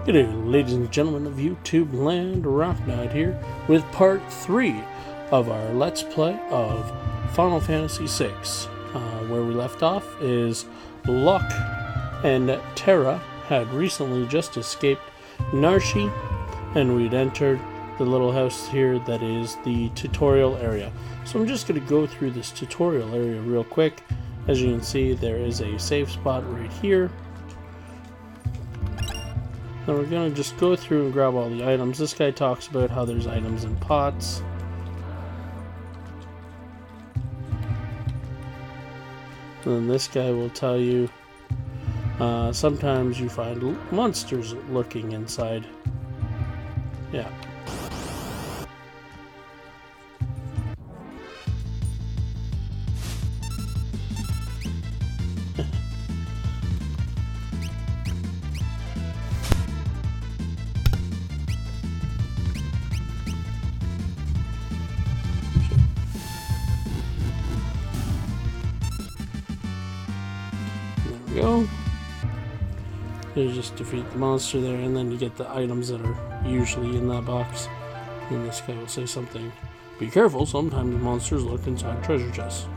Good day, ladies and gentlemen of YouTube land. Roknot here with part 3 of our Let's Play of Final Fantasy VI. Where we left off is Locke and Terra had recently just escaped Narshi, and we'd entered the little house here that is the tutorial area. So I'm just going to go through this tutorial area real quick. As you can see, there is a save spot right here. Now we're going to just go through and grab all the items. This guy talks about how there's items in pots. And then this guy will tell you sometimes you find monsters lurking inside. Yeah. Go. You just defeat the monster there, and then you get the items that are usually in that box. And this guy will say something, "Be careful, sometimes monsters lurk inside treasure chests."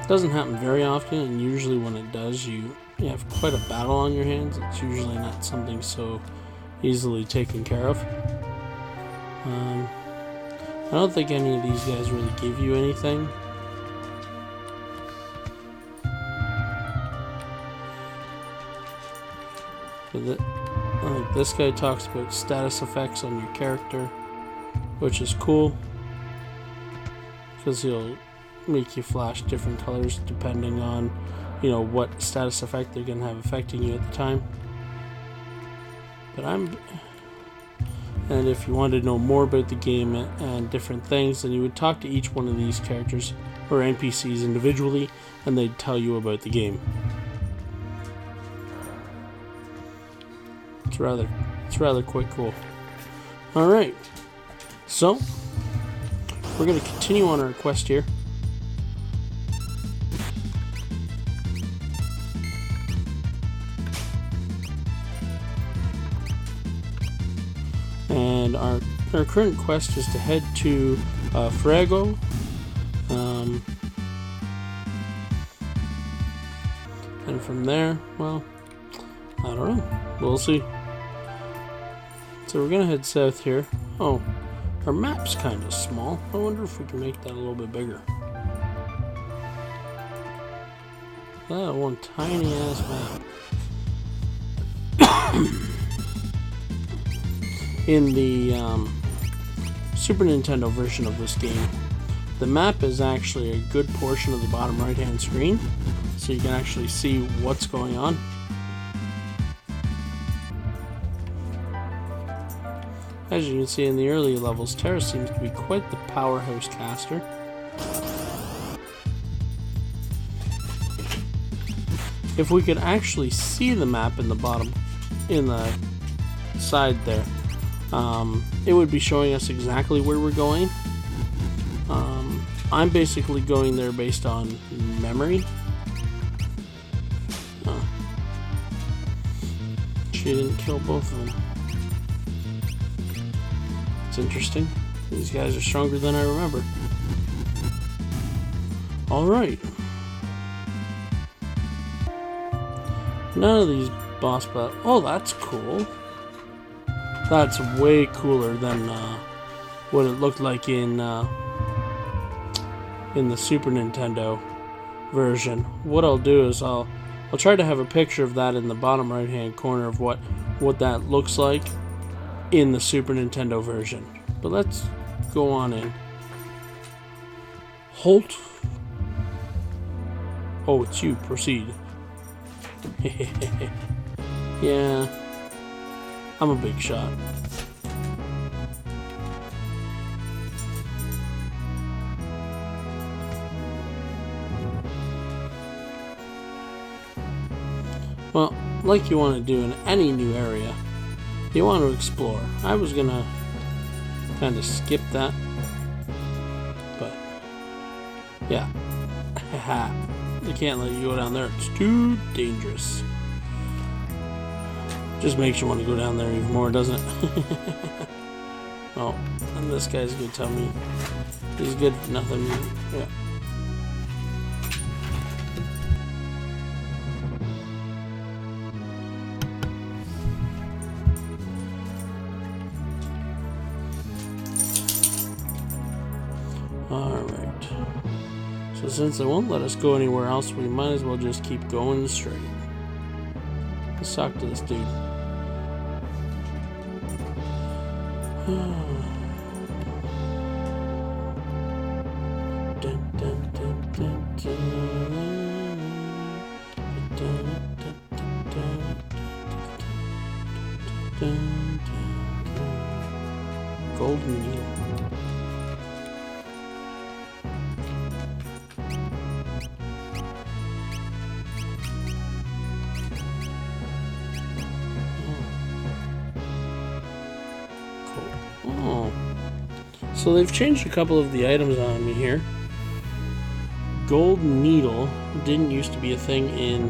Doesn't happen very often, and usually when it does, you have quite a battle on your hands. It's usually not something so easily taken care of. I don't think any of these guys really give you anything. This guy talks about status effects on your character, which is cool because he'll make you flash different colors depending on, what status effect they're going to have affecting you at the time. And if you wanted to know more about the game and different things, then you would talk to each one of these characters or NPCs individually, and they'd tell you about the game. It's rather quite cool. Alright, so we're going to continue on our quest here. And our current quest is to head to Figaro. And from there, well, I don't know. We'll see. So we're going to head south here. Oh, our map's kind of small. I wonder if we can make that a little bit bigger. That one tiny ass map. In the Super Nintendo version of this game, the map is actually a good portion of the bottom right hand screen, so you can actually see what's going on. As you can see in the early levels, Terra seems to be quite the powerhouse caster. If we could actually see the map in the bottom, in the side there, it would be showing us exactly where we're going. I'm basically going there based on memory. She didn't kill both of them. Interesting. These guys are stronger than I remember. Alright. None of these boss battles. Oh, that's cool. That's way cooler than what it looked like in the Super Nintendo version. What I'll do is I'll try to have a picture of that in the bottom right hand corner of what that looks like in the Super Nintendo version. But let's go on in. Halt. Oh, it's you. Proceed. Yeah. I'm a big shot. Well, like you want to do in any new area, you want to explore. I was gonna kind of skip that, but yeah, they can't let you go down there. It's too dangerous. Just makes you want to go down there even more, doesn't it? Oh, and this guy's gonna tell me he's good for nothing. Yeah. Alright. So since they won't let us go anywhere else, we might as well just keep going straight. Let's talk to this dude. Golden needle. Oh. So they've changed a couple of the items on me here. Gold needle didn't used to be a thing in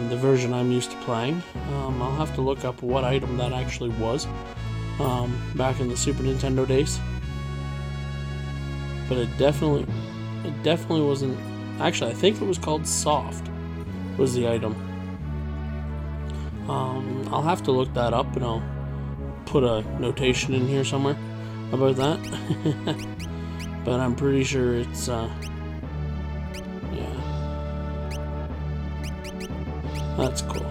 the version I'm used to playing. I'll have to look up what item that actually was back in the Super Nintendo days. But it definitely wasn't. Actually, I think it was called soft. Was the item. I'll have to look that up, and I'll put a notation in here somewhere about that. But I'm pretty sure it's yeah, that's cool.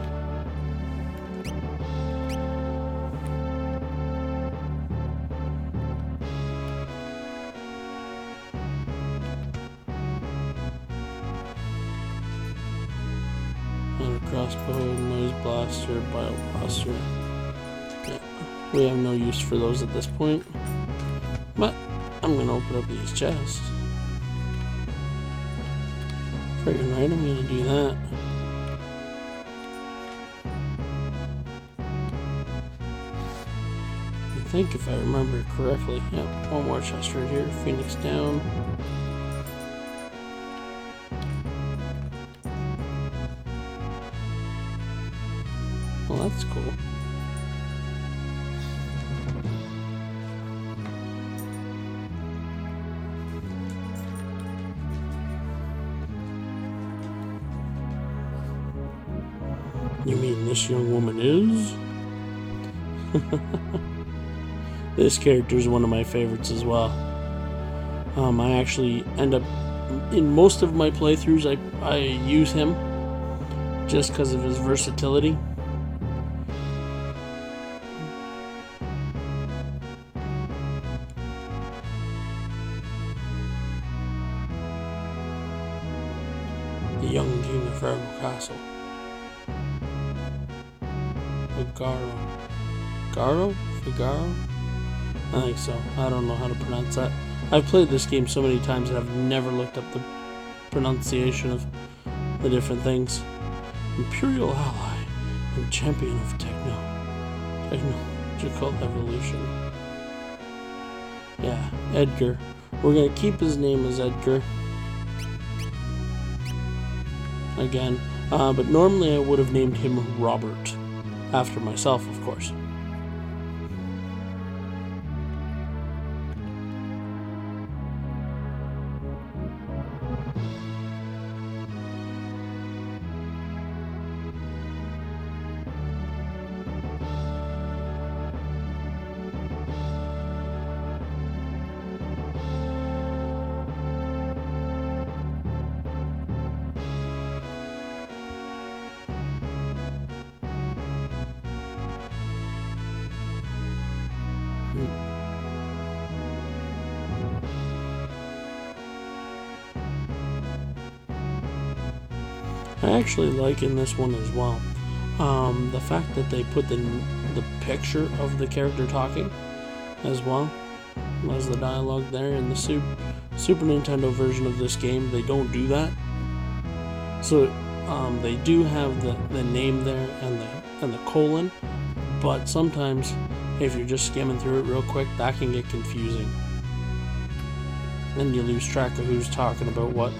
Another crossbow, noise blaster, bio blaster. Yeah. We have no use for those at this point, but I'm going to open up these chests. Friggin' right, I'm going to do that. I think if I remember correctly, yep, one more chest right here, Phoenix down. Well, that's cool. You mean this young woman is? This character is one of my favorites as well. I actually end up, in most of my playthroughs, I use him just because of his versatility. The young king of Figaro Castle. Figaro? I think so. I don't know how to pronounce that. I've played this game so many times that I've never looked up the pronunciation of the different things. Imperial ally and champion of technological evolution. Yeah, Edgar. We're gonna keep his name as Edgar. Again. But normally I would have named him Robert. After myself, of course. I actually like in this one as well the fact that they put the picture of the character talking as well as the dialogue there. In the Super Nintendo version of this game, they don't do that. So they do have the name there and the colon, but sometimes if you're just skimming through it real quick, that can get confusing. Then you lose track of who's talking about what.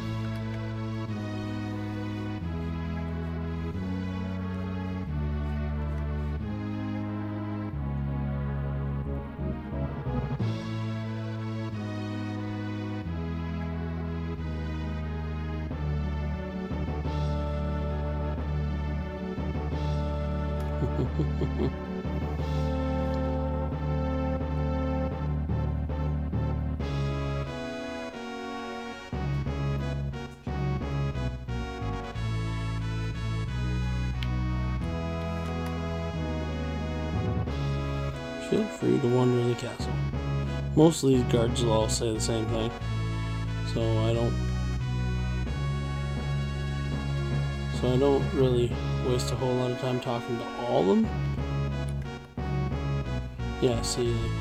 Feel free to wander the castle. Most of these guards will all say the same thing, so I don't really waste a whole lot of time talking to all of them. Yeah, see, like,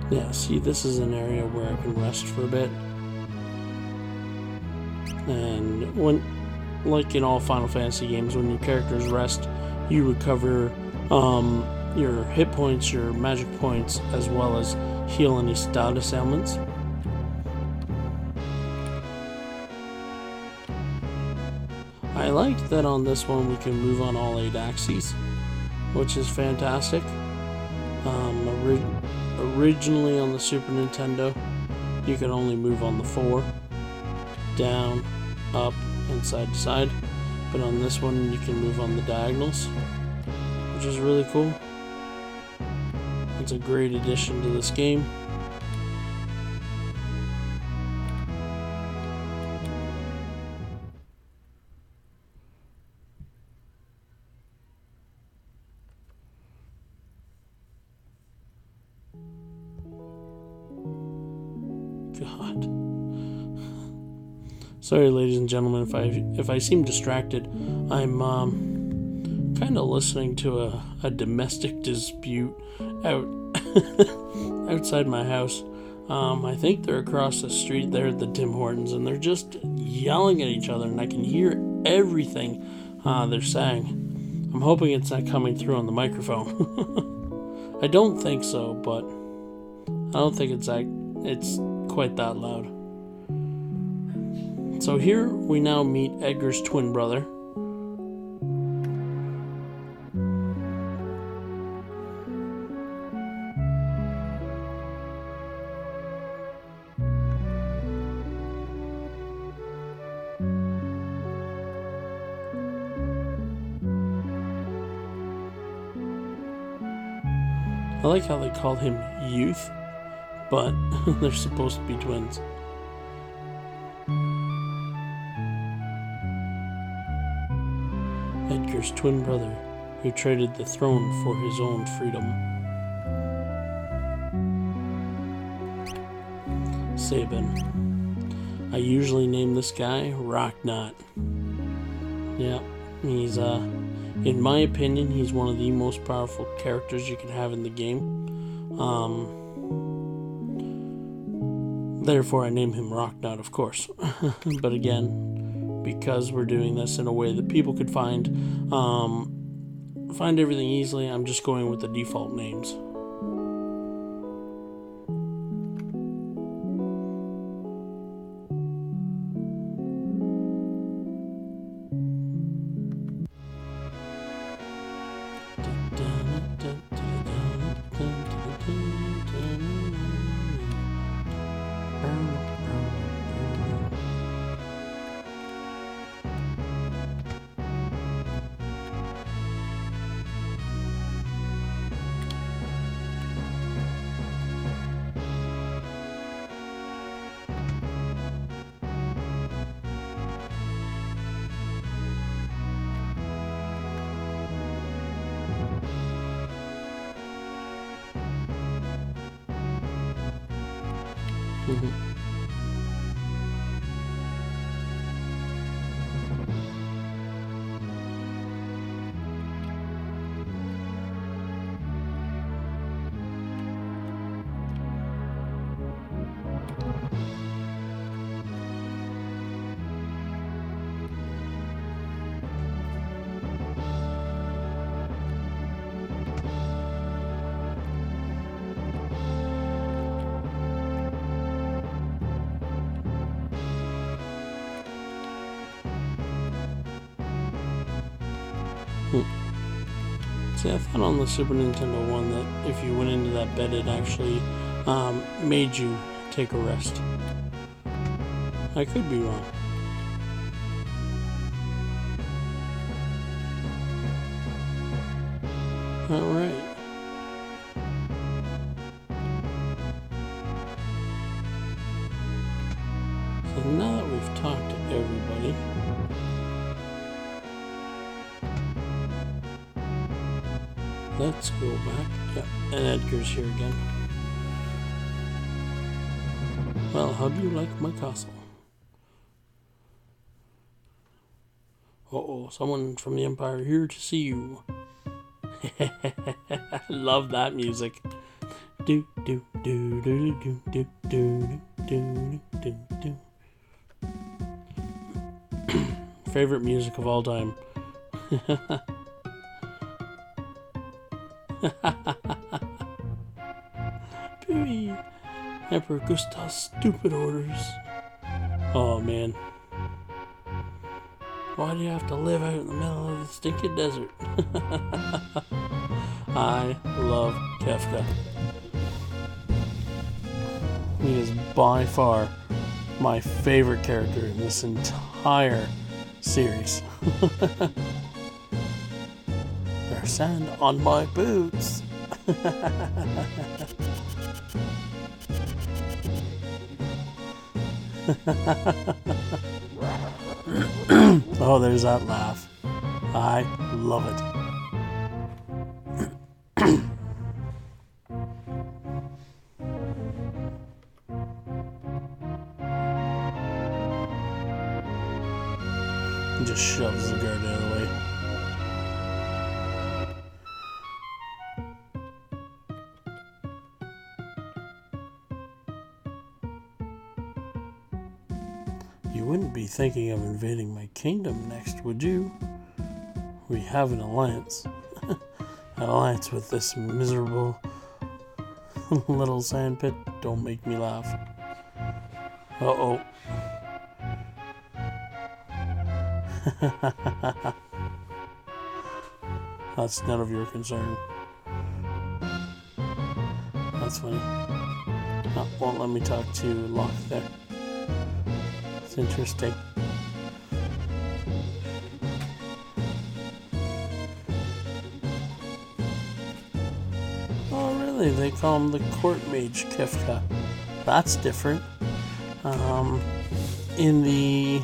yeah, see, this is an area where I can rest for a bit. And when, like in all Final Fantasy games, when your characters rest, you recover your hit points, your magic points, as well as heal any status ailments. I like that on this one we can move on all 8 axes, which is fantastic. Originally on the Super Nintendo, you could only move on the 4, down, up, and side to side, but on this one you can move on the diagonals, which is really cool. It's a great addition to this game. God. Sorry, ladies and gentlemen, if I seem distracted. I'm kind of listening to a domestic dispute outside my house. I think they're across the street there at the Tim Hortons, and they're just yelling at each other, and I can hear everything they're saying. I'm hoping it's not coming through on the microphone. I don't think so, but I don't think it's quite that loud. So here we now meet Edgar's twin brother. I like how they called him Youth, but they're supposed to be twins. Edgar's twin brother, who traded the throne for his own freedom. Sabin. I usually name this guy Roknot. Yeah, he's, in my opinion, he's one of the most powerful characters you can have in the game. Therefore, I name him Roknot, of course. But again, because we're doing this in a way that people could find everything easily, I'm just going with the default names. See, I thought on the Super Nintendo one that if you went into that bed, it actually made you take a rest. I could be wrong. Alright. So now that we've talked to everybody, let's go back. Yep, and Edgar's here again. Well, how do you like my castle? Uh-oh, someone from the Empire here to see you. I love that music. Do do do do do do do do do do. Favorite music of all time. Pooey. Emperor Gustav's stupid orders. Oh man. Why do you have to live out in the middle of the stinking desert? I love Kefka. He is by far my favorite character in this entire series. There's sand on my boots. Oh, there's that laugh. I love it. Just shoves the guard out of the way. You wouldn't be thinking of invading my kingdom next, would you? We have an alliance. An alliance with this miserable little sandpit. Don't make me laugh. Uh-oh. That's none of your concern. That's funny. Oh, won't let me talk to Locke there. It's interesting. Oh, really? They call him the court mage Kefka. That's different. In the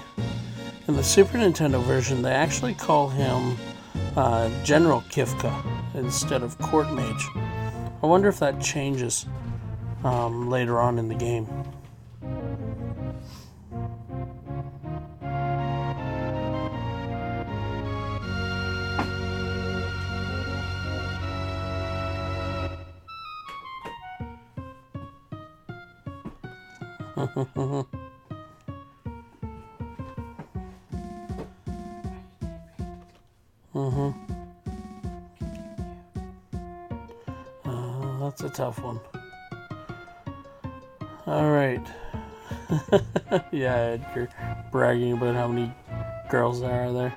Super Nintendo version, they actually call him General Kefka instead of court mage. I wonder if that changes later on in the game. That's a tough one. Alright. Yeah, Edgar bragging about how many girls there are there.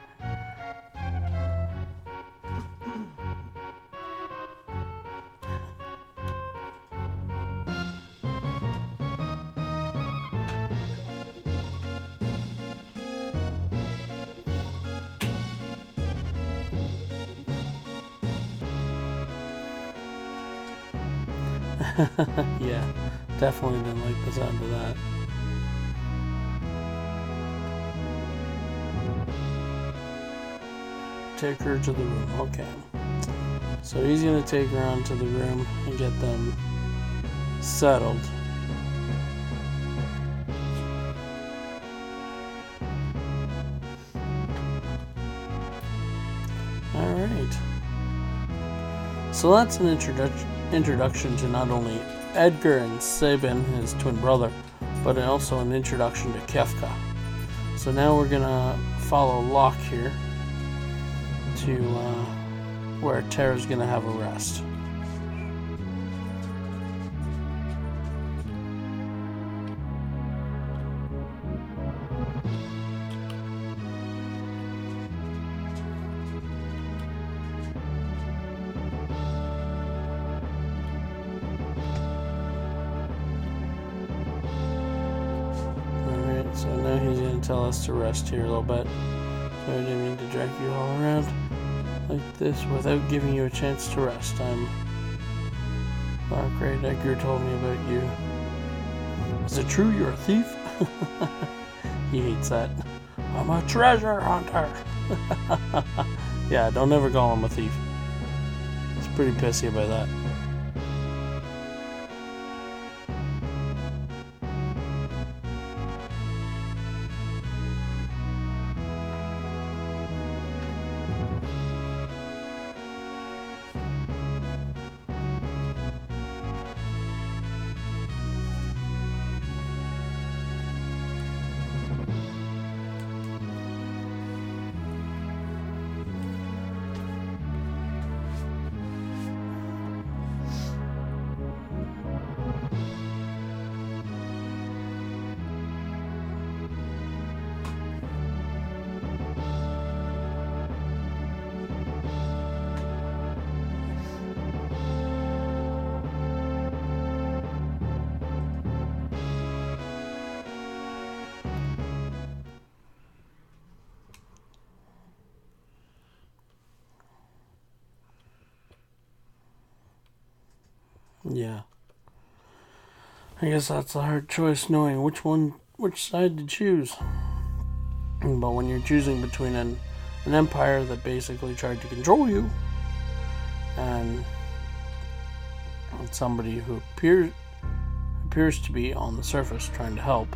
Yeah, definitely didn't like the sound of that. Take her to the room. Okay. So he's going to take her on to the room and get them settled. Alright. So that's an introduction to not only Edgar and Sabin, his twin brother, but also an introduction to Kefka. So now we're gonna follow Locke here to where Terra's gonna have a rest. So now he's going to tell us to rest here a little bit. So I didn't mean to drag you all around. like this without giving you a chance to rest. Oh great, Edgar told me about you. Is it true you're a thief? He hates that. I'm a treasure hunter. Yeah, don't ever call him a thief. He's pretty pissy about that. Yeah. I guess that's a hard choice, knowing which side to choose. But when you're choosing between an empire that basically tried to control you and somebody who appears to be on the surface trying to help,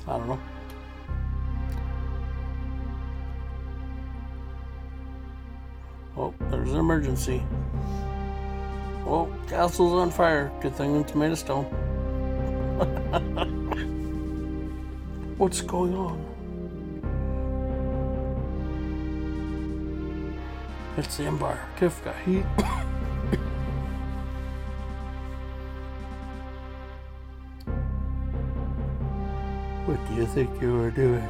I don't know. Oh, there's an emergency. Oh, castle's on fire. Good thing it's made of stone. What's going on? It's the Empire. Kifka, he... What do you think you were doing?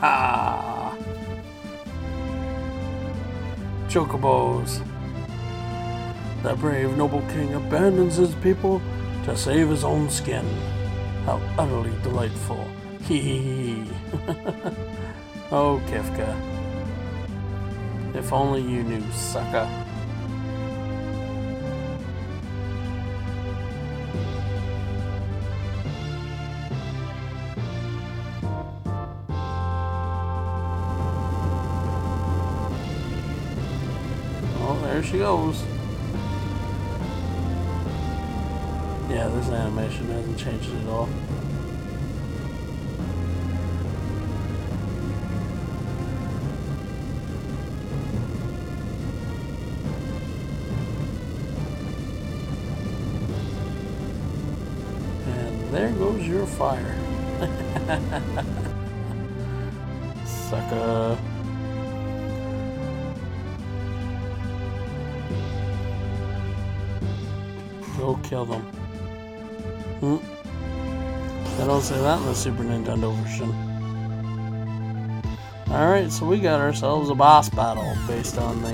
Ah, Chocobos. The brave noble king abandons his people to save his own skin. How utterly delightful. Hee hee hee. Oh, Kifka. If only you knew, sucker. There she goes. Yeah, this animation hasn't changed at all. And there goes your fire. Sucker. Go kill them. They don't say that in the Super Nintendo version. Alright, so we got ourselves a boss battle based on the...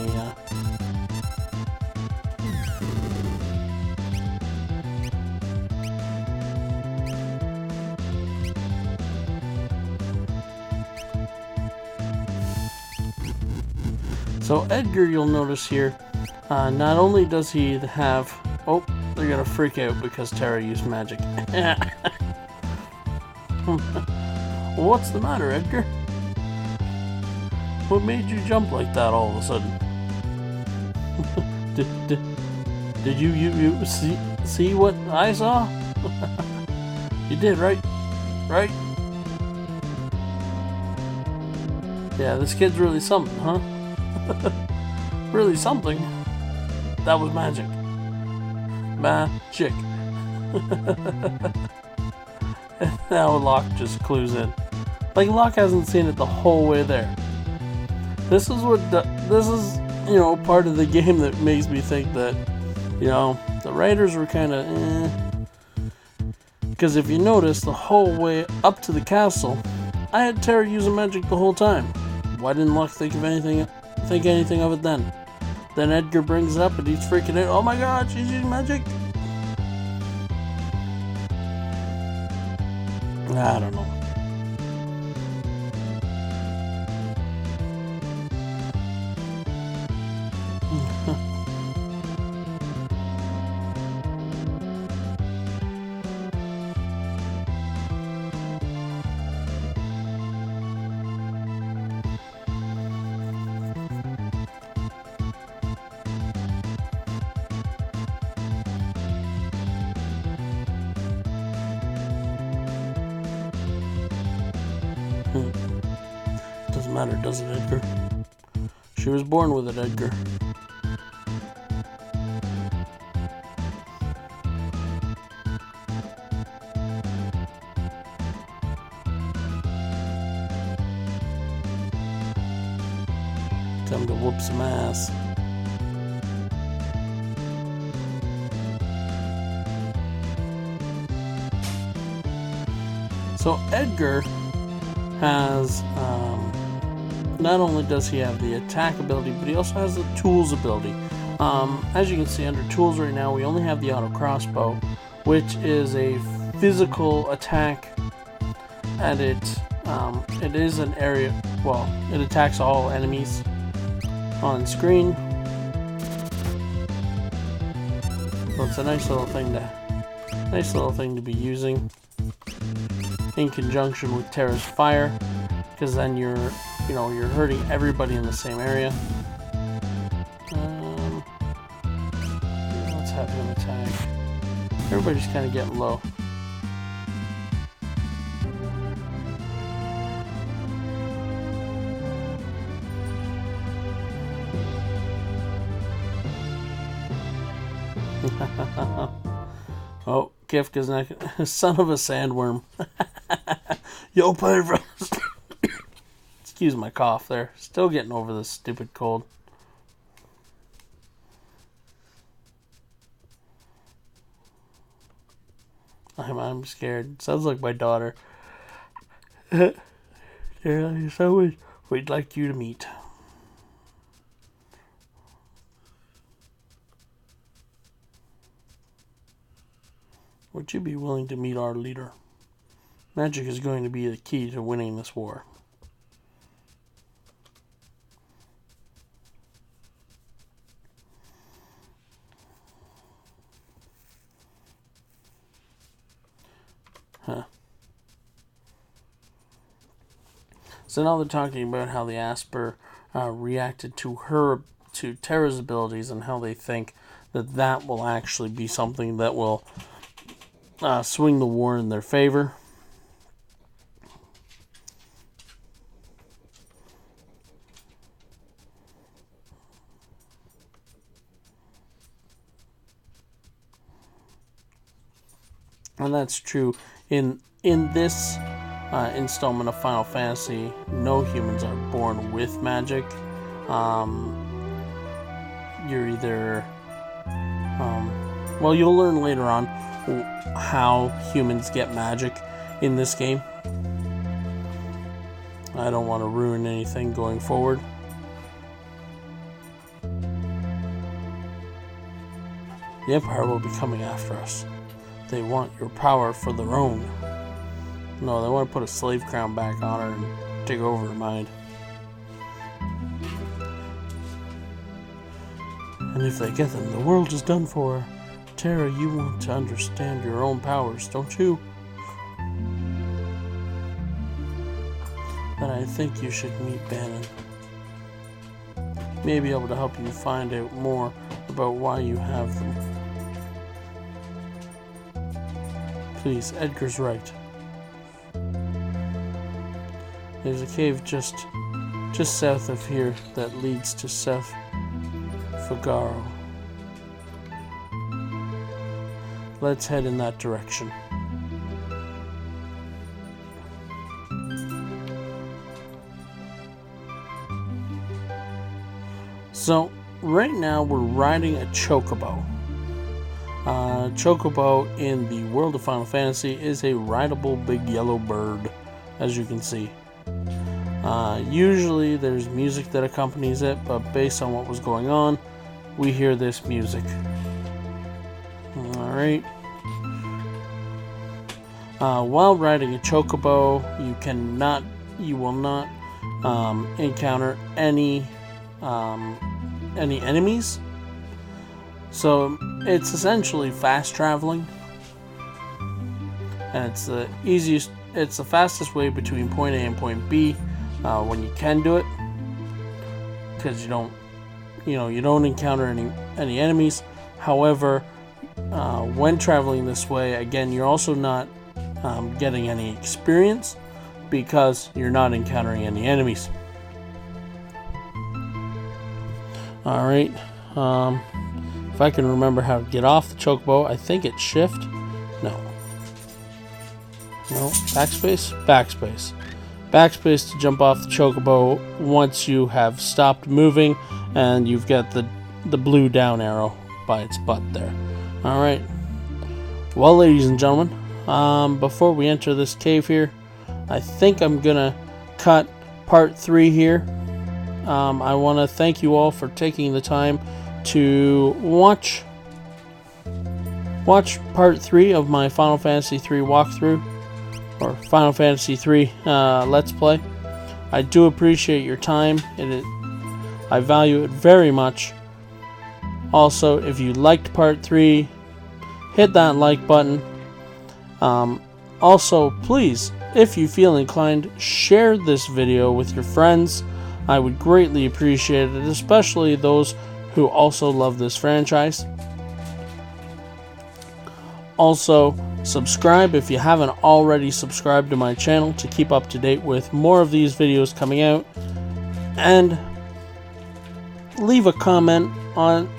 So Edgar, you'll notice here, not only does he have... Oh, they're gonna freak out because Terra used magic. What's the matter, Edgar? What made you jump like that all of a sudden? Did you see what I saw? You did, right? Right? Yeah, this kid's really something, huh? Really something. That was magic. Magic. Now Locke just clues in. Like, Locke hasn't seen it the whole way there. This is part of the game that makes me think that, the writers were kind of, Because if you notice, the whole way up to the castle, I had Tara using magic the whole time. Why didn't Locke think anything of it then? Then Edgar brings it up and he's freaking out. Oh my god, she's using magic! I don't know. Doesn't matter, does it, Edgar? She was born with it, Edgar. Time to whoop some ass. So Edgar has, not only does he have the attack ability, but he also has the tools ability. As you can see under tools right now, we only have the auto crossbow, which is a physical attack, and it is an area, well, it attacks all enemies on screen. So it's a nice little thing to be using in conjunction with Tara's fire, because then you're hurting everybody in the same area. Let's have him attack. Everybody's kind of getting low. Oh, Kifka's not. Son of a sandworm. Yo, play for us. Excuse my cough there. Still getting over this stupid cold. I'm scared. Sounds like my daughter. Yeah, so we'd like you to meet. Would you be willing to meet our leader? Magic is going to be the key to winning this war. Huh. So now they're talking about how the Asper reacted to Tara's abilities, and how they think that will actually be something that will swing the war in their favor. And that's true. In this installment of Final Fantasy, no humans are born with magic. You're either... well, you'll learn later on how humans get magic in this game. I don't want to ruin anything going forward. The Empire will be coming after us. They want your power for their own. No, they want to put a slave crown back on her and take over her mind. And if they get them, the world is done for. Tara, you want to understand your own powers, don't you? Then I think you should meet Bannon. May be able to help you find out more about why you have them. Please, Edgar's right. There's a cave just south of here that leads to South Figaro. Let's head in that direction. So, right now we're riding a chocobo. chocobo in the world of Final Fantasy is a rideable big yellow bird, as you can see. Usually there's music that accompanies it, but based on what was going on, we hear this music. Alright. While riding a chocobo, you will not encounter any enemies. So it's essentially fast traveling, and it's the fastest way between point A and point B when you can do it, because you don't encounter any enemies. However, when traveling this way, again, you're also not getting any experience because you're not encountering any enemies. Alright, if I can remember how to get off the chocobo, I think it's shift. No, backspace. Backspace to jump off the chocobo once you have stopped moving and you've got the blue down arrow by its butt there. Alright, well, ladies and gentlemen, before we enter this cave here, I think I'm gonna cut part 3 here. I want to thank you all for taking the time to watch part 3 of my Final Fantasy 3 walkthrough, or Final Fantasy 3 Let's Play. I do appreciate your time. I value it very much. Also, if you liked part 3, hit that like button. Also, please, if you feel inclined, share this video with your friends. I would greatly appreciate it, especially those who also love this franchise. Also, subscribe if you haven't already subscribed to my channel to keep up to date with more of these videos coming out. And leave a comment in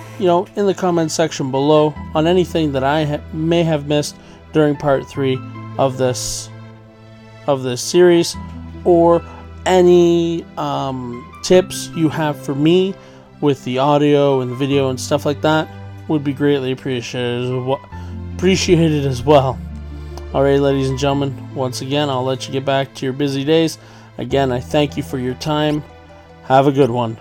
the comment section below on anything that I may have missed during part 3 of this series, or any tips you have for me with the audio and the video and stuff like that would be greatly appreciated as well. Alright, ladies and gentlemen, once again, I'll let you get back to your busy days. Again, I thank you for your time. Have a good one.